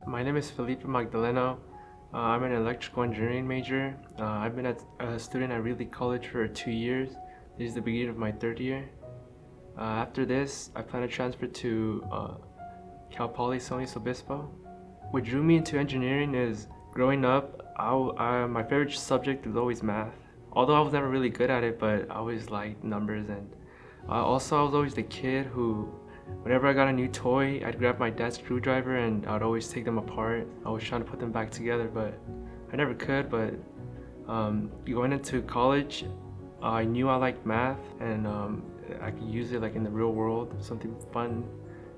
My name is Felipe Magdaleno. I'm an electrical engineering major. I've been a student at Reedley College for 2 years. This is the beginning of my third year. After this, I plan to transfer to Cal Poly San Luis Obispo. What drew me into engineering is growing up, my favorite subject was always math. Although I was never really good at it, but I always liked numbers. And also, I was always the kid who, whenever I got a new toy, I'd grab my dad's screwdriver and I'd always take them apart. I was trying to put them back together, but I never could. But going into college, I knew I liked math and I could use it like in the real world, something fun,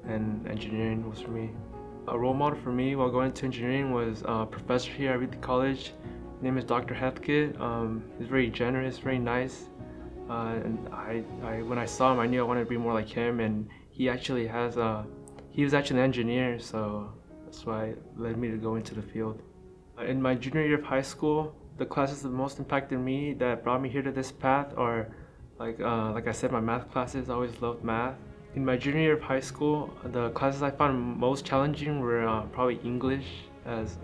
and engineering was for me. A role model for me while going into engineering was a professor here at Reedley College. His name is Dr. Hethkett. He's very generous, very nice. And when I saw him, I knew I wanted to be more like him. And he was actually an engineer, so that's why it led me to go into the field. In my junior year of high school, the classes that most impacted me that brought me here to this path are like I said, my math classes. I always loved math. In my junior year of high school, the classes I found most challenging were probably English, as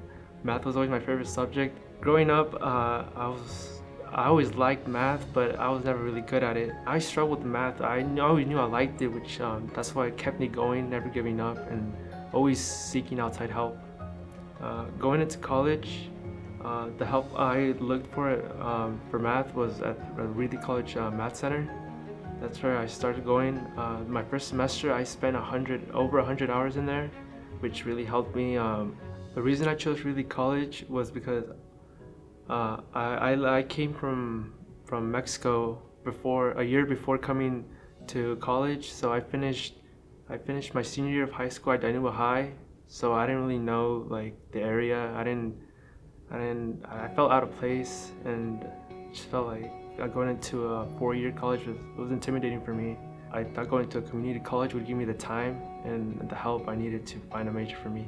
math was always my favorite subject. Growing up, I always liked math, but I was never really good at it. I struggled with math. Always knew I liked it, which that's why it kept me going, never giving up, and always seeking outside help. Going into college, the help I looked for math was at Reedley College Math Center. That's where I started going. My first semester, I spent over 100 hours in there, which really helped me. The reason I chose Reedley College was because I came from Mexico a year before coming to college. So I finished my senior year of high school at Dinuba High. So I didn't really know like the area. I felt out of place and just felt like going into a 4-year college was intimidating for me. I thought going to a community college would give me the time and the help I needed to find a major for me.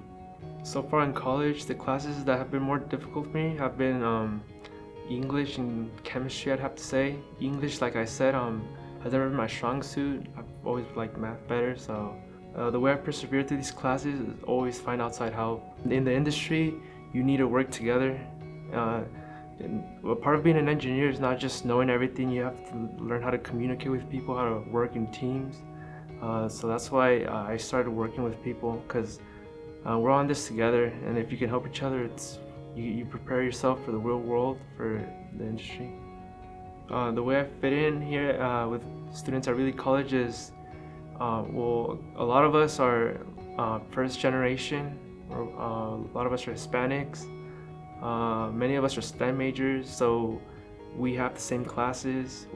So far in college, the classes that have been more difficult for me have been English and chemistry, I'd have to say. English, like I said, has never been my strong suit. I've always liked math better, so the way I persevered through these classes is always find outside help. In the industry, you need to work together. Part of being an engineer is not just knowing everything. You have to learn how to communicate with people, how to work in teams. So that's why I started working with people, because we're all in this together, and if you can help each other, you prepare yourself for the real world, for the industry. The way I fit in here with students at Reedley College is, a lot of us are first generation, or a lot of us are Hispanics. Many of us are STEM majors, so we have the same classes.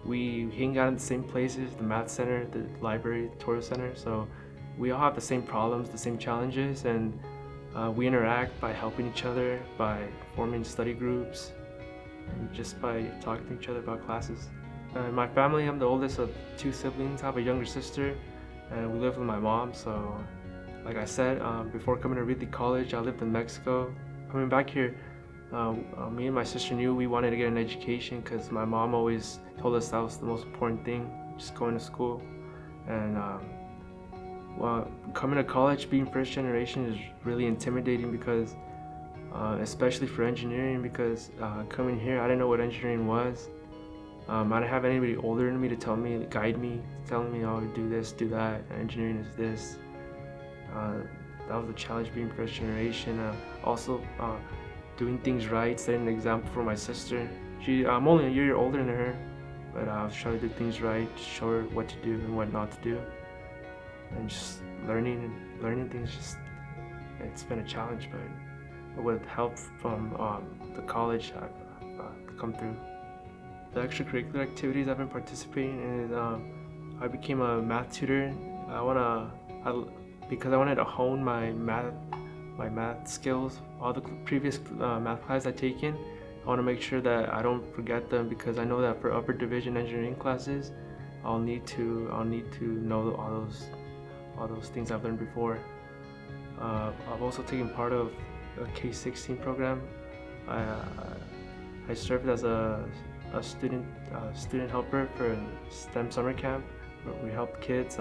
We hang out in the same places, the math center, the library, the tutorial center. So we all have the same problems, the same challenges, and we interact by helping each other, by forming study groups, and just by talking to each other about classes. In my family, I'm the oldest of 2 siblings. I have a younger sister, and we live with my mom. So, like I said, before coming to Reedley College, I lived in Mexico. Coming back here, me and my sister knew we wanted to get an education because my mom always told us that was the most important thing, just going to school. And coming to college, being first generation is really intimidating because, especially for engineering, because coming here, I didn't know what engineering was. I didn't have anybody older than me to guide me, telling me, oh, do this, do that, engineering is this. That was a challenge being first generation. Also, doing things right, setting an example for my sister. I'm only a year older than her, but I was trying to do things right, show her what to do and what not to do. And just learning things, it's been a challenge, but with help from the college, I've come through. The extracurricular activities I've been participating in is I became a math tutor. Because I wanted to hone my math skills. All the previous math classes I've taken, I want to make sure that I don't forget them, because I know that for upper division engineering classes, I'll need to know all those things I've learned before. I've also taken part of a K-16 program. I served as a student helper for a STEM summer camp, where we helped kids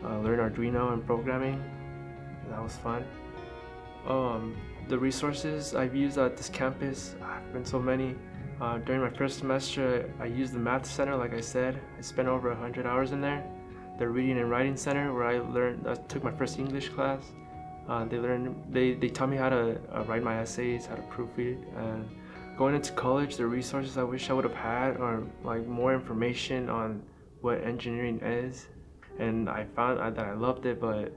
learn Arduino and programming. That that was fun. Um, the resources I've used at this campus have been so many. During my first semester, I used the math center. Like I said, I spent over 100 hours in there. The reading and writing center, where I took my first English class. They taught me how to write my essays, how to proofread. And going into college, the resources I wish I would have had are like more information on what engineering is. And I found that I loved it, but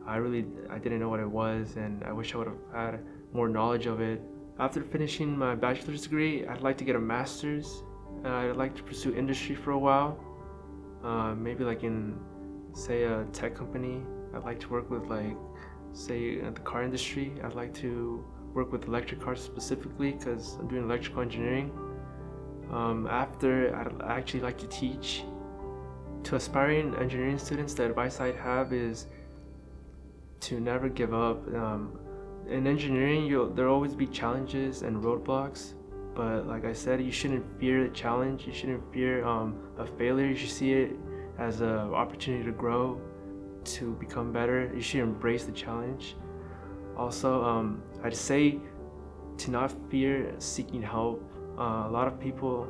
I didn't know what it was, and I wish I would have had more knowledge of it. After finishing my bachelor's degree, I'd like to get a master's. I'd like to pursue industry for a while, maybe like in, say, a tech company. I'd like to work with, like, say, the car industry. I'd like to work with electric cars specifically because I'm doing electrical engineering. After, I'd actually like to teach. To aspiring engineering students, the advice I'd have is to never give up. In engineering, there'll always be challenges and roadblocks, but like I said, you shouldn't fear the challenge. You shouldn't fear a failure. You should see it as an opportunity to grow, to become better. You should embrace the challenge. Also, I'd say to not fear seeking help. A lot of people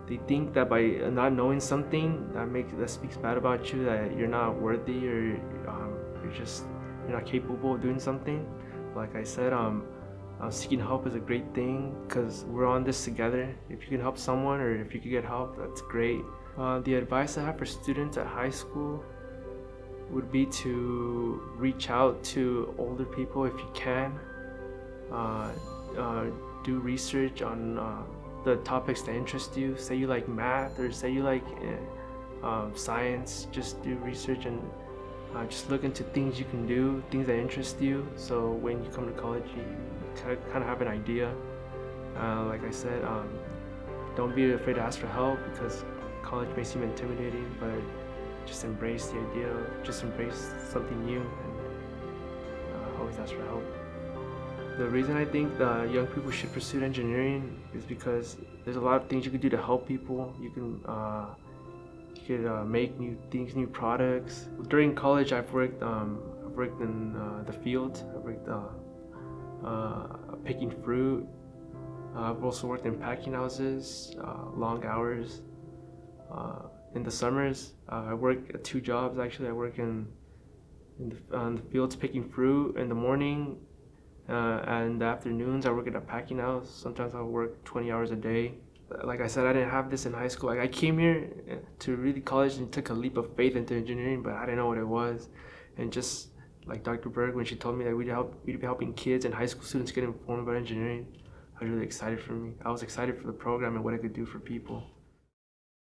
they think that by not knowing something that speaks bad about you, that you're not worthy, or you're not capable of doing something. Like I said, seeking help is a great thing because we're on this together. If you can help someone, or if you can get help, that's great. The advice I have for students at high school would be to reach out to older people if you can. Do research on the topics that interest you. Say you like math, or say you like science. Just do research and just look into things you can do, things that interest you, so when you come to college you kind of have an idea. Like I said, don't be afraid to ask for help, because college may seem intimidating, but just embrace the idea, just embrace something new, and always ask for help. The reason I think that young people should pursue engineering is because there's a lot of things you can do to help people. You could make new things, new products. During college, I've worked in the field. I've worked picking fruit. I've also worked in packing houses, long hours. In the summers, I work at 2 jobs actually. I work in the fields picking fruit in the morning, and in the afternoons I work at a packing house. Sometimes I'll work 20 hours a day. Like I said, I didn't have this in high school. Like, I came here to Reedley College and took a leap of faith into engineering, but I didn't know what it was. And just like Dr. Berg, when she told me that we'd be helping kids and high school students get informed about engineering, I was really excited for me. I was excited for the program and what it could do for people.